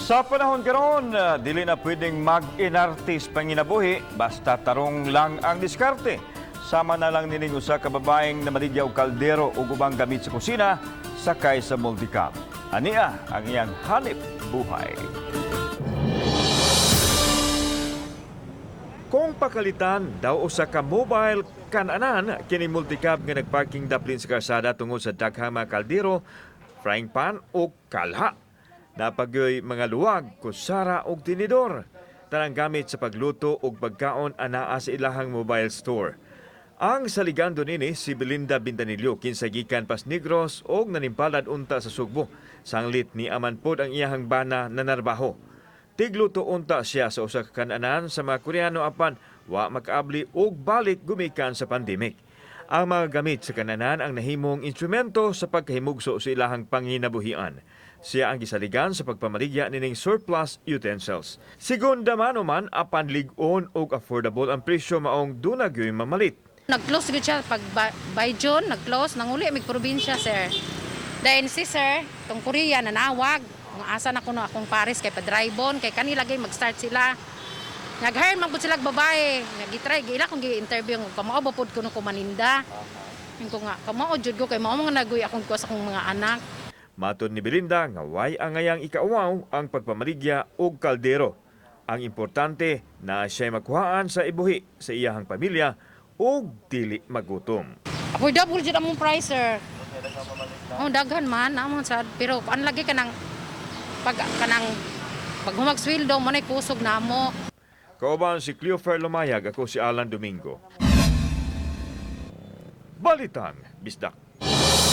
Sa panahon karon, dili na pwedeng mag-inartis panginabuhi basta tarong lang ang diskarte. Sama na lang nining usa ka babaeng na maligyaw kaldero ug ubang gamit sa kusina sakay sa multicam. Ania ang iyang hanip buhay. Kung pakalitan daw usa ka mobile kan-anan kini multicab nga nagparking daplin sa kalsada tungod sa daghang mga kaldero, frying pan o kalha. Napagyoy mga luwag, kusara o tinidor. Tanang gamit sa pagluto o pagkaon anaa sa ilahang mobile store. Ang saligando nini si Belinda Bintanillo kinsa gikan Pas Negros o nanimpalad unta sa Sugbo. Sanglit ni aman pod ang iyahang bana na narbaho. Tigluto unta siya sa usa ka kan-anan sa mga Koreano apan wa makaabli og balik gumikan sa pandemic. Ang mga gamit sa kananan ang nahimong instrumento sa pagkahimugso sa ilahang panginabuhian. Siya ang gisaligan sa pagpamaligya nining surplus utensils. Segunda man apan lig-on og affordable ang presyo maong dunag yoy mamalit. Nag-close gud siya pag by June, nag-close nanguli mig probinsya sir. Then si sir, tong Korea nanawag, kung asa na kuno akong Paris kay pa-drybon kay kanila gay mag-start sila. Nag-hire man pud sila babae, nagitry gila kung gi-interview ko kamao ba pud kuno ko maninda. Ko nga kamao jud ko kay mao mga naguy akong kuwas akong mga anak. Matod ni Belinda nga way angayang ikauwaw ang pagpamaligya og kaldero. Ang importante na siya makuhaan sa ibuhi sa iyahang pamilya ug dili magutom. Affordable jud among price sir. Oh daghan man amon sad pero an lagi kanang pag humagsweldo mo nay kusog namo. Kauban si Cleofer Lumayag, ako si Alan Domingo. Balitan, Bisdak.